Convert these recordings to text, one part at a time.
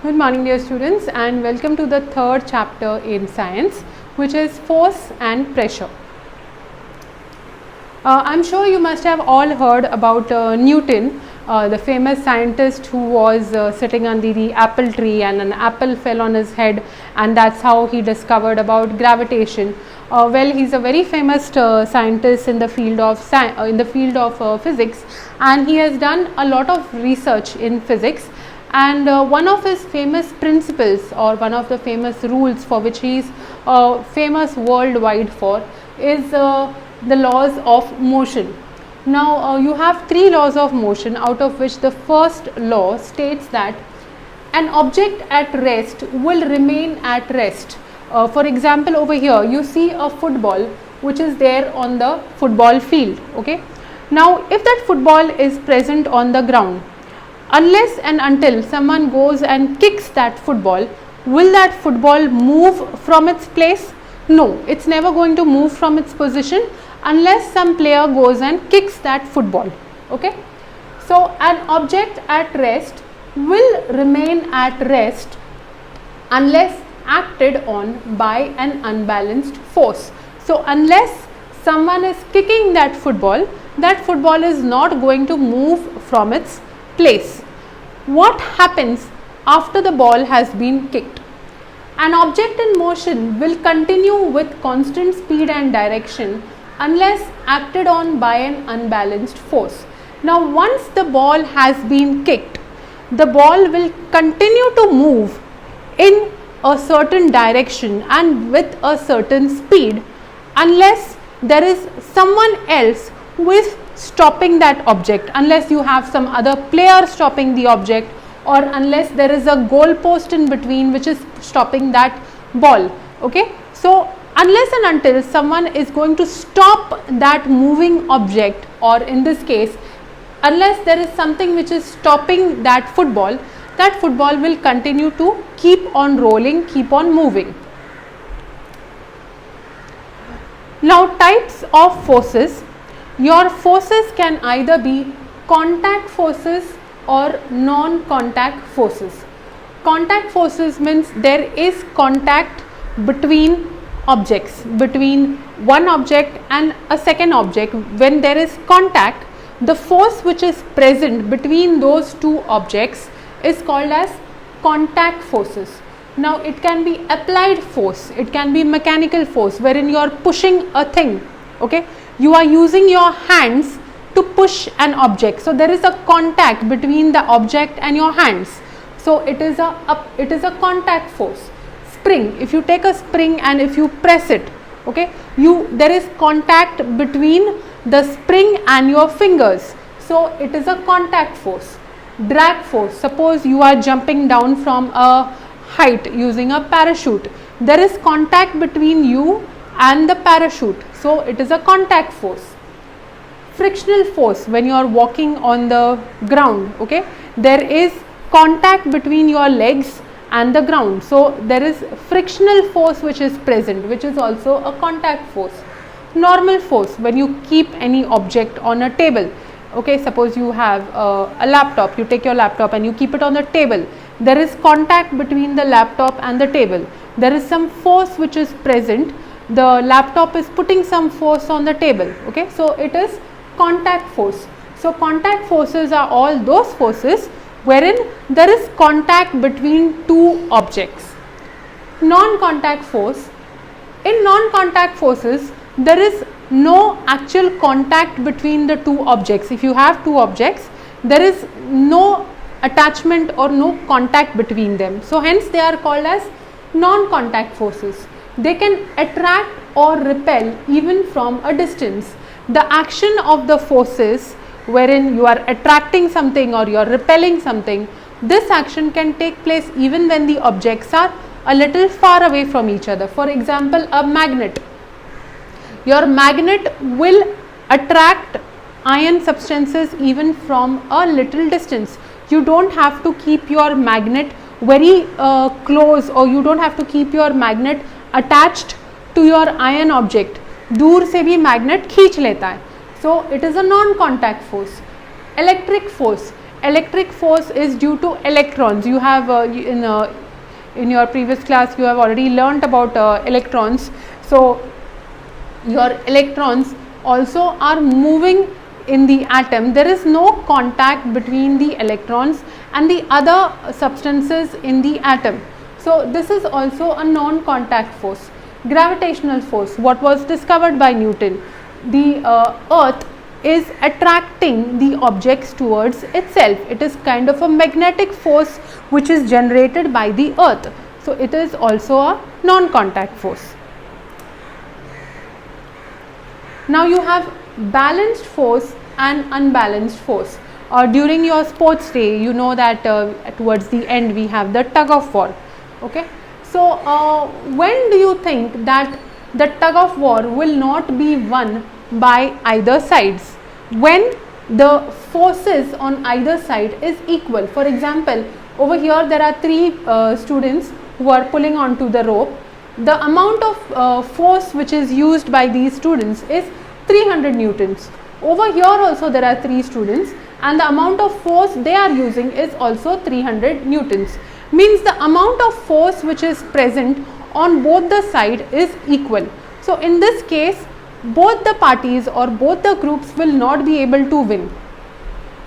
Good morning dear students, and welcome to the third chapter in science, which is force and pressure. I'm sure you must have all heard about Newton, the famous scientist who was sitting under the apple tree and an apple fell on his head, and that's how he discovered about gravitation. Well, he's a very famous scientist in the field of physics, and he has done a lot of research in physics. And one of his famous principles, or one of the famous rules for which he is famous worldwide for, is the laws of motion. Now you have three laws of motion, out of which the first law states that an object at rest will remain at rest. For example, over here you see a football which is there on the football field. Okay. Now if that football is present on the ground, unless and until someone goes and kicks that football, will that football move from its place? No, it's never going to move from its position unless some player goes and kicks that football. Okay. So an object at rest will remain at rest unless acted on by an unbalanced force. So unless someone is kicking that football is not going to move from its place. What happens after the ball has been kicked? An object in motion will continue with constant speed and direction unless acted on by an unbalanced force. Now once the ball has been kicked, the ball will continue to move in a certain direction and with a certain speed unless there is someone else who is stopping that object, unless you have some other player stopping the object, or unless there is a goal post in between which is stopping that ball. Okay. So unless and until someone is going to stop that moving object, or in this case unless there is something which is stopping that football will continue to keep on rolling, keep on moving. Now types of forces. Your forces can either be contact forces or non-contact forces. Contact forces means there is contact between objects, between one object and a second object. When there is contact, the force which is present between those two objects is called as contact forces. Now it can be applied force, it can be mechanical force, wherein you are pushing a thing. Okay. You are using your hands to push an object. So there is a contact between the object and your hands. So it is a contact force. Spring, if you take a spring and if you press it, okay, there is contact between the spring and your fingers. So it is a contact force. Drag force, suppose you are jumping down from a height using a parachute. There is contact between you and the parachute. So it is a contact force. Frictional force, when you are walking on the ground, okay, there is contact between your legs and the ground. So there is frictional force which is present, which is also a contact force. Normal force, when you keep any object on a table. Okay, suppose you have a laptop, you take your laptop and you keep it on the table. There is contact between the laptop and the table. There is some force which is present. The laptop is putting some force on the table. Okay, so it is contact force. So contact forces are all those forces wherein there is contact between two objects. Non-contact force. In non-contact forces, there is no actual contact between the two objects. If you have two objects, there is no attachment or no contact between them. So hence they are called as non-contact forces. They can attract or repel even from a distance. The action of the forces wherein you are attracting something or you are repelling something, this action can take place even when the objects are a little far away from each other. For example, a magnet. Your magnet will attract iron substances even from a little distance. You don't have to keep your magnet very close, or you don't have to keep your magnet attached to your iron object. दूर से भी magnet खींच लेता है. So it is a non-contact force. Electric force. electric force is due to electrons. You have in your previous class you have already learnt about electrons. So your electrons also are moving in the atom. There is no contact between the electrons and the other substances in the atom. So this is also a non-contact force. Gravitational force, what was discovered by Newton. The earth is attracting the objects towards itself. It is kind of a magnetic force which is generated by the earth. So it is also a non-contact force. Now you have balanced force and unbalanced force. During your sports day, you know that towards the end we have the tug of war. Okay. So when do you think that the tug of war will not be won by either sides? When the forces on either side is equal. For example, over here there are three students who are pulling onto the rope. The amount of force which is used by these students is 300 newtons. Over here also there are three students and the amount of force they are using is also 300 newtons. Means the amount of force which is present on both the side is equal. So in this case, both the parties or both the groups will not be able to win.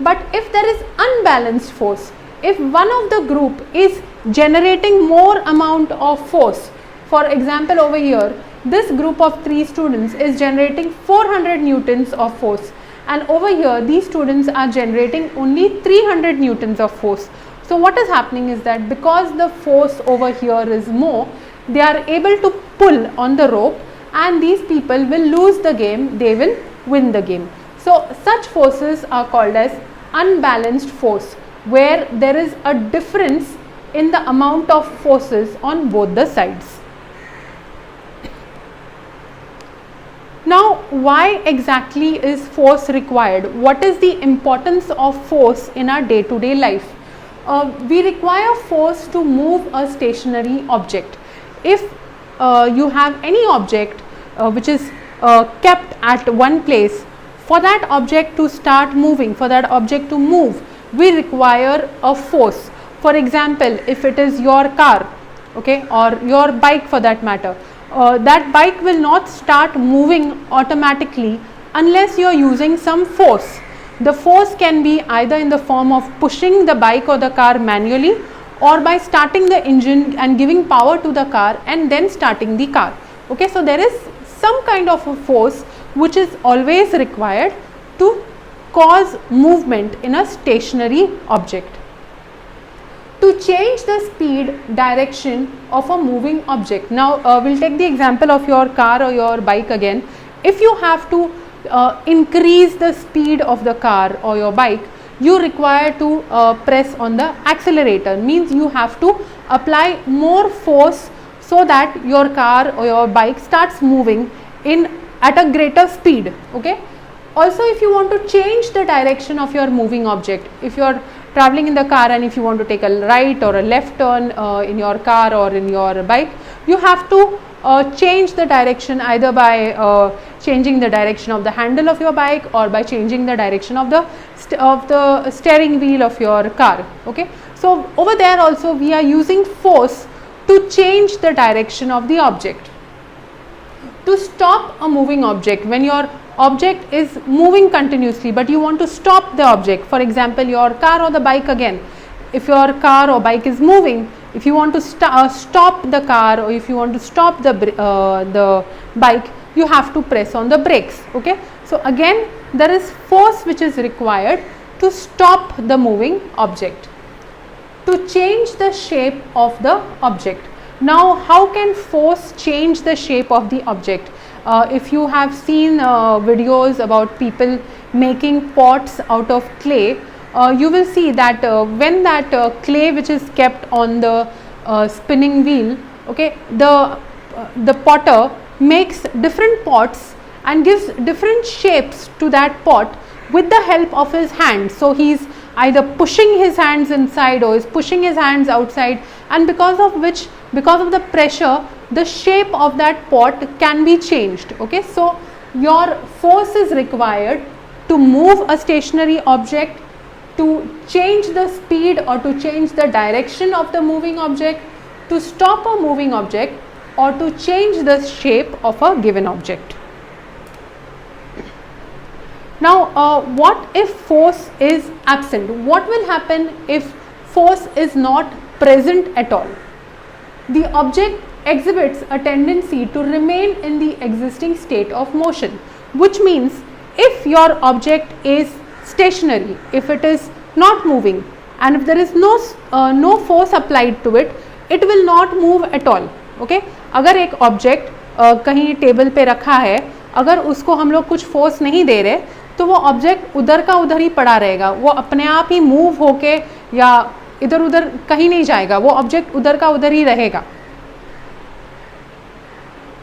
But if there is unbalanced force, if one of the group is generating more amount of force, for example over here, this group of three students is generating 400 newtons of force and over here these students are generating only 300 newtons of force. So what is happening is that because the force over here is more, they are able to pull on the rope and these people will lose the game, they will win the game. So such forces are called as unbalanced force, where there is a difference in the amount of forces on both the sides. Now why exactly is force required? What is the importance of force in our day-to-day life? We require force to move a stationary object. If you have any object which is kept at one place, for that object to start moving, for that object to move, we require a force. For example, if it is your car, okay, or your bike for that matter, that bike will not start moving automatically unless you are using some force. The force can be either in the form of pushing the bike or the car manually or by starting the engine and giving power to the car and then starting the car. Okay, so there is some kind of a force which is always required to cause movement in a stationary object. To change the speed direction of a moving object. Now we will take the example of your car or your bike again. If you have to increase the speed of the car or your bike, you require to press on the accelerator. Means you have to apply more force so that your car or your bike starts moving at a greater speed. Okay. Also, if you want to change the direction of your moving object, if you are traveling in the car and if you want to take a right or a left turn in your car or in your bike, you have to change the direction either by changing the direction of the handle of your bike or by changing the direction of the steering wheel of your car. Okay. So over there also we are using force to change the direction of the object. To stop a moving object, when your object is moving continuously but you want to stop the object, for example your car or the bike again, if your car or bike is moving, if you want to stop the car or if you want to stop the bike, you have to press on the brakes. Okay. So again there is force which is required to stop the moving object. To change the shape of the object. Now how can force change the shape of the object? If you have seen videos about people making pots out of clay, you will see that when that clay which is kept on the spinning wheel, okay, the potter makes different pots and gives different shapes to that pot with the help of his hands. So he is either pushing his hands inside or is pushing his hands outside, and because of the pressure, the shape of that pot can be changed. Okay. So your force is required to move a stationary object to change the speed or to change the direction of the moving object, to stop a moving object, or to change the shape of a given object. Now, what if force is absent? What will happen if force is not present at all? The object exhibits a tendency to remain in the existing state of motion, which means if your object is stationary, if it is not moving, and if there is no force applied to it, it will not move at all. Okay? अगर एक object कहीं table पे रखा है, अगर उसको हम लोग कुछ फोर्स नहीं दे रहे तो वो ऑब्जेक्ट उधर का उधर ही पड़ा रहेगा, वो अपने आप ही मूव होके या इधर उधर कहीं नहीं जाएगा, वो ऑब्जेक्ट उधर का उधर ही रहेगा.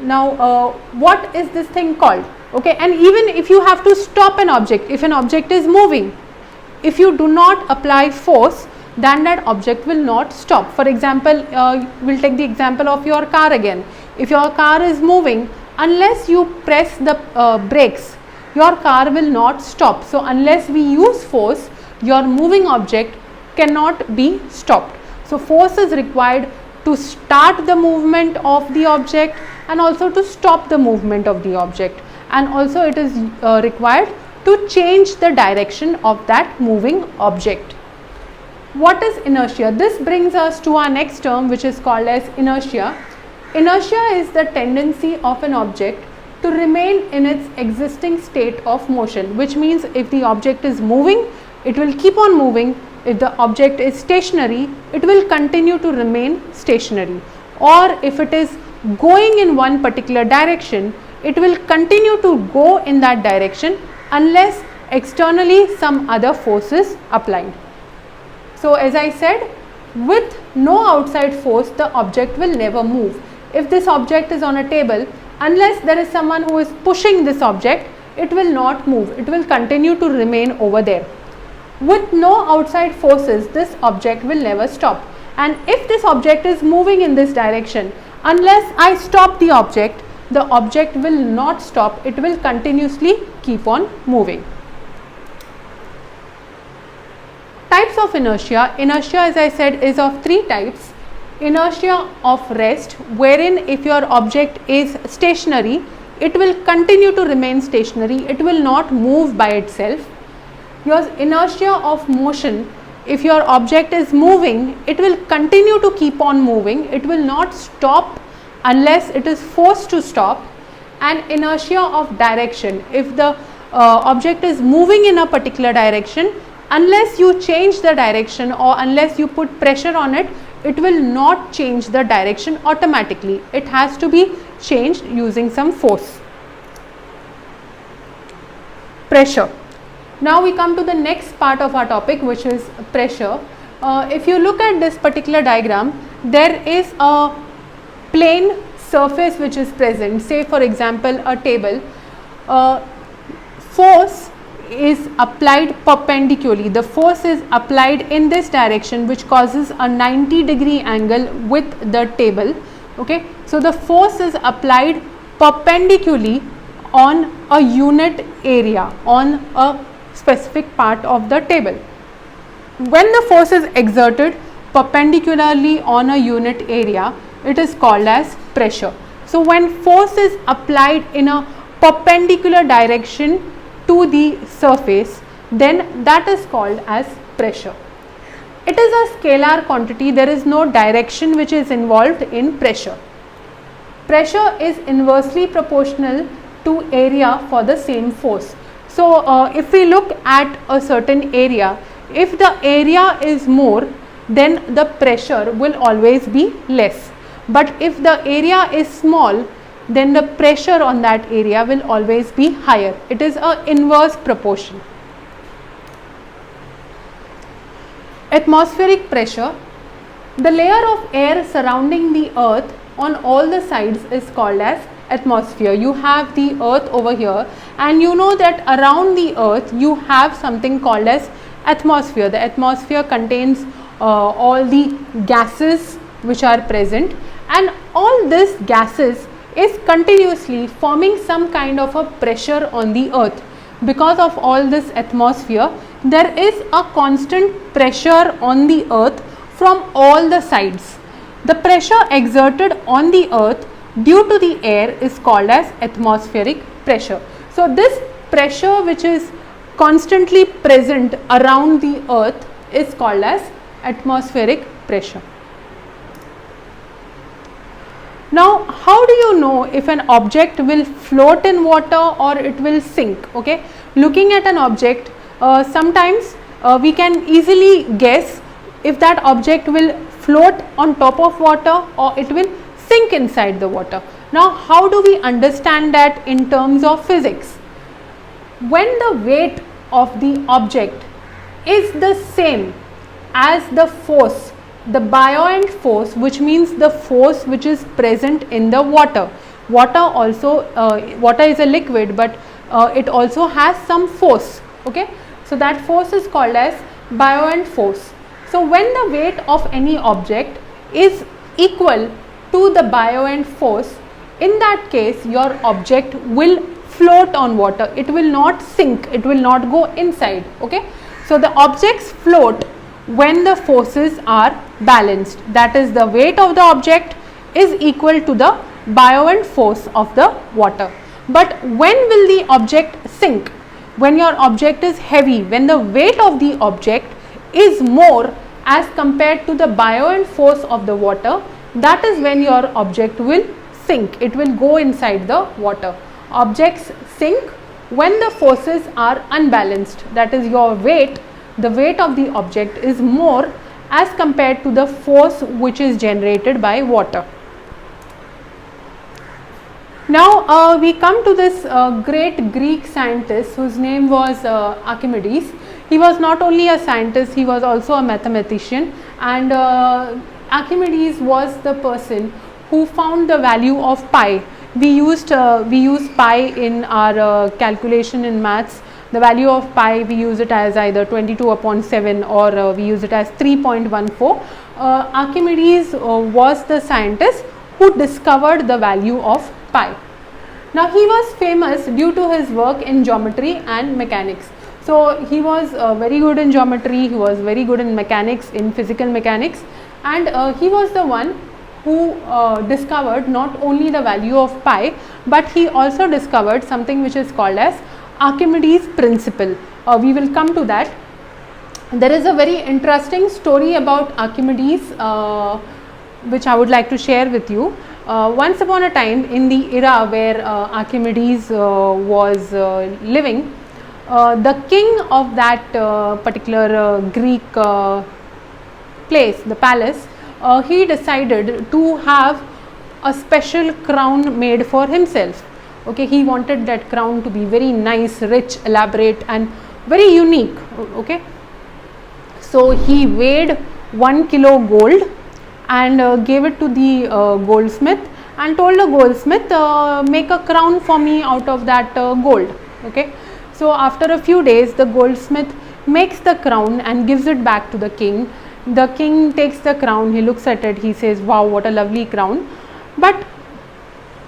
Now, what is this thing called? Okay, and even if you have to stop an object, if an object is moving, if you do not apply force, then that object will not stop. For example, we'll take the example of your car again. If your car is moving, unless you press the brakes, your car will not stop. So, unless we use force, your moving object cannot be stopped. So, force is required to start the movement of the object and also to stop the movement of the object, and also it is required to change the direction of that moving object. What is inertia? This brings us to our next term, which is called as inertia. Inertia is the tendency of an object to remain in its existing state of motion, which means if the object is moving, it will keep on moving. If the object is stationary, it will continue to remain stationary. Or if it is going in one particular direction, it will continue to go in that direction unless externally some other force is applied. So, as I said, with no outside force, the object will never move. If this object is on a table, unless there is someone who is pushing this object, it will not move. It will continue to remain over there. With no outside forces, this object will never stop. And if this object is moving in this direction, unless I stop the object will not stop. It will continuously keep on moving. Types of inertia. Inertia, as I said, is of three types. Inertia of rest, wherein if your object is stationary, it will continue to remain stationary. It will not move by itself. Your inertia of motion, if your object is moving, it will continue to keep on moving. It will not stop unless it is forced to stop. And inertia of direction, if the object is moving in a particular direction, unless you change the direction or unless you put pressure on it, it will not change the direction automatically. It has to be changed using some force. Pressure. Now we come to the next part of our topic, which is pressure. If you look at this particular diagram, there is a plane surface which is present. Say for example a table. Force is applied perpendicularly. The force is applied in this direction, which causes a 90-degree angle with the table. Okay, so the force is applied perpendicularly on a unit area, on a specific part of the table. When the force is exerted perpendicularly on a unit area, it is called as pressure. So when force is applied in a perpendicular direction to the surface, then that is called as pressure. It is a scalar quantity. There is no direction which is involved in pressure. Pressure is inversely proportional to area for the same force. So if we look at a certain area, if the area is more, then the pressure will always be less. But if the area is small, then the pressure on that area will always be higher. It is an inverse proportion. Atmospheric pressure. The layer of air surrounding the earth on all the sides is called as atmosphere. You have the earth over here, and you know that around the earth you have something called as atmosphere. The atmosphere contains all the gases which are present, and all these gases is continuously forming some kind of a pressure on the earth. Because of all this atmosphere, there is a constant pressure on the earth from all the sides. The pressure exerted on the earth due to the air is called as atmospheric pressure. So this pressure which is constantly present around the earth is called as atmospheric pressure. Now, how do you know if an object will float in water or it will sink? Okay, looking at an object, sometimes we can easily guess if that object will float on top of water or it will sink inside the water. Now, how do we understand that in terms of physics? When the weight of the object is the same as the force, the buoyant force, which means the force which is present in the water. Water also, water is a liquid, but it also has some force. Okay, so that force is called as buoyant force. So when the weight of any object is equal to the buoyant force, in that case your object will float on water. It will not sink, it will not go inside. Okay, so the objects float when the forces are balanced, that is the weight of the object is equal to the buoyant force of the water. But when will the object sink? When your object is heavy, when the weight of the object is more as compared to the buoyant force of the water, that is when your object will sink, it will go inside the water. Objects sink when the forces are unbalanced, that is your weight, the weight of the object is more as compared to the force which is generated by water. Now we come to this great Greek scientist whose name was Archimedes. He was not only a scientist, he was also a mathematician, and Archimedes was the person who found the value of pi. We use pi in our calculation in maths. The value of pi, we use it as either 22/7 or we use it as 3.14. Archimedes was the scientist who discovered the value of pi. Now he was famous due to his work in geometry and mechanics. So he was very good in geometry, he was very good in mechanics, in physical mechanics, and he was the one who discovered not only the value of pi, but he also discovered something which is called as Archimedes principle. We will come to that. There is a very interesting story about Archimedes which I would like to share with you. Once upon a time, in the era where Archimedes was living, the king of that particular Greek place, the palace, he decided to have a special crown made for himself. Okay, he wanted that crown to be very nice, rich, elaborate and very unique. Okay, so he weighed 1 kilo gold and gave it to the goldsmith and told the goldsmith, make a crown for me out of that gold. Okay, so after a few days the goldsmith makes the crown and gives it back to the king. The king takes the crown, he looks at it, he says, wow, what a lovely crown. But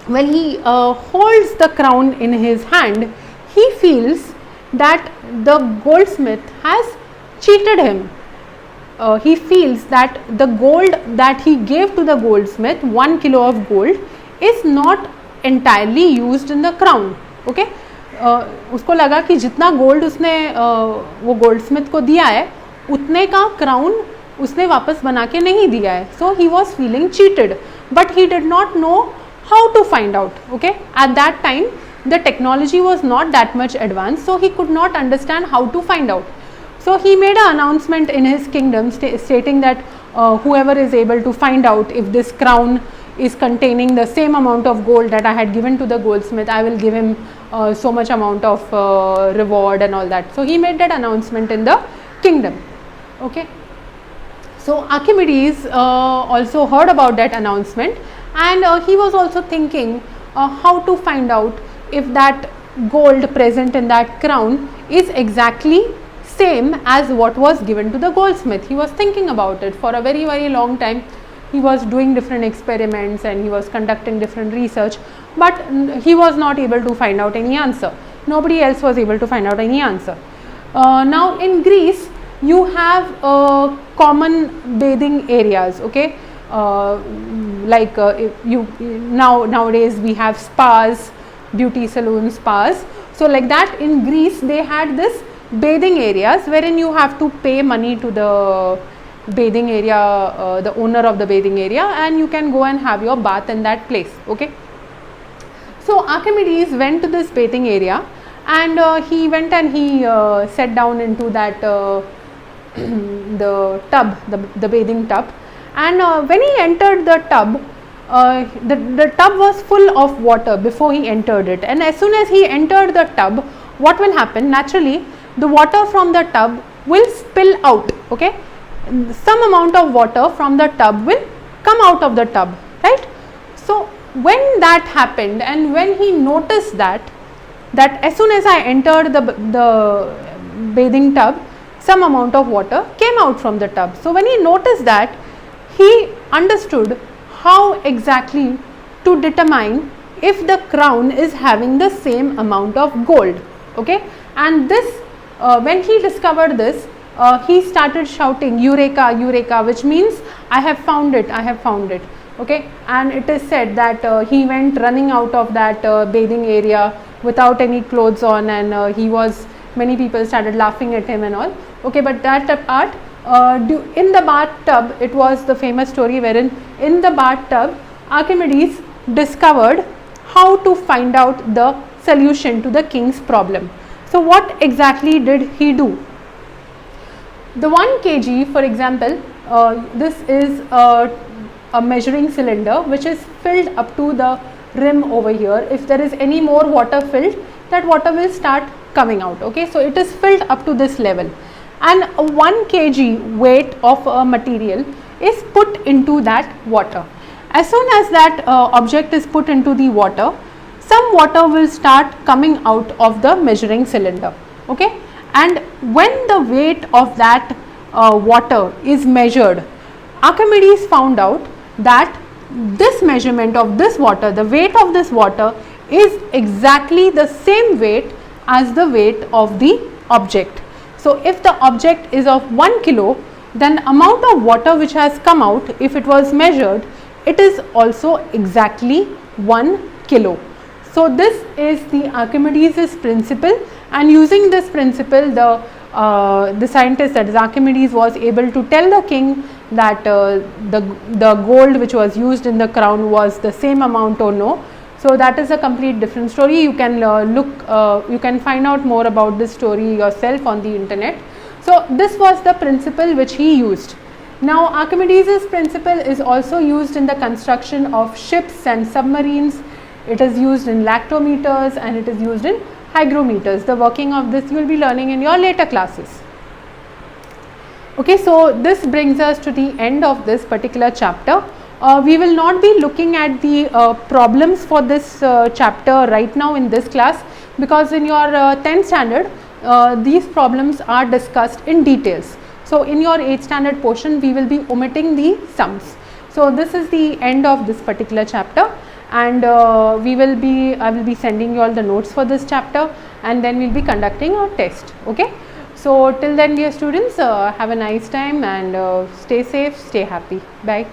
when he holds the crown in his hand, he feels that the goldsmith has cheated him. He feels that the gold that he gave to the goldsmith, 1 kilo of gold, is not entirely used in the crown. Okay, उसको लगा कि जितना gold उसने वो Goldsmith को दिया है उतने का क्राउन उसने वापस बना के नहीं दिया है. So he was feeling cheated, but he did not know how to find out. Okay, at that time the technology was not that much advanced, so he could not understand how to find out. So he made an announcement in his kingdom stating that whoever is able to find out if this crown is containing the same amount of gold that I had given to the goldsmith, I will give him so much amount of reward and all that. So he made that announcement in the kingdom. Okay, so Archimedes also heard about that announcement, and he was also thinking how to find out if that gold present in that crown is exactly same as what was given to the goldsmith. He was thinking about it for a very, very long time. He was doing different experiments and he was conducting different research, but he was not able to find out any answer. Nobody else was able to find out any answer. Now in Greece you have common bathing areas, okay, like nowadays we have spas, beauty salons, spas. So like that in Greece they had this bathing areas wherein you have to pay money to the bathing area, the owner of the bathing area, and you can go and have your bath in that place, okay. So Archimedes went to this bathing area, and he went and he sat down into that the tub, the bathing tub, and when he entered the tub, the tub was full of water before he entered it, and as soon as he entered the tub, what will happen? Naturally the water from the tub will spill out, okay. Some amount of water from the tub will come out of the tub, right. So when that happened, and when he noticed that as soon as I entered the bathing tub, some amount of water came out from the tub. So when he noticed that, he understood how exactly to determine if the crown is having the same amount of gold, okay. And this when he discovered this, he started shouting Eureka, Eureka, which means I have found it, I have found it, okay. And it is said that he went running out of that bathing area without any clothes on, and many people started laughing at him and all, okay. But that apart, in the bathtub, it was the famous story wherein in the bathtub Archimedes discovered how to find out the solution to the king's problem. So what exactly did he do? The 1 kg, for example, this is a measuring cylinder which is filled up to the rim over here. If there is any more water filled, that water will start coming out, okay. So it is filled up to this level, and a 1 kg weight of a material is put into that water. As soon as that object is put into the water, some water will start coming out of the measuring cylinder, okay. And when the weight of that water is measured, Archimedes found out that this measurement of this water, the weight of this water, is exactly the same weight as the weight of the object. So if the object is of 1 kilo, then amount of water which has come out, if it was measured, it is also exactly 1 kilo. So this is the Archimedes' principle, and using this principle, the scientist, that is Archimedes, was able to tell the king that the gold which was used in the crown was the same amount or no. So that is a complete different story. You can you can find out more about this story yourself on the internet. So this was the principle which he used. Now Archimedes' principle is also used in the construction of ships and submarines. It is used in lactometers and it is used in hygrometers. The working of this you will be learning in your later classes. Okay, so this brings us to the end of this particular chapter. We will not be looking at the problems for this chapter right now in this class, because in your 10th standard these problems are discussed in details. So in your 8th standard portion we will be omitting the sums. So this is the end of this particular chapter, and I will be sending you all the notes for this chapter, and then we will be conducting a test. Okay. So till then, dear students, have a nice time and stay safe, stay happy. Bye.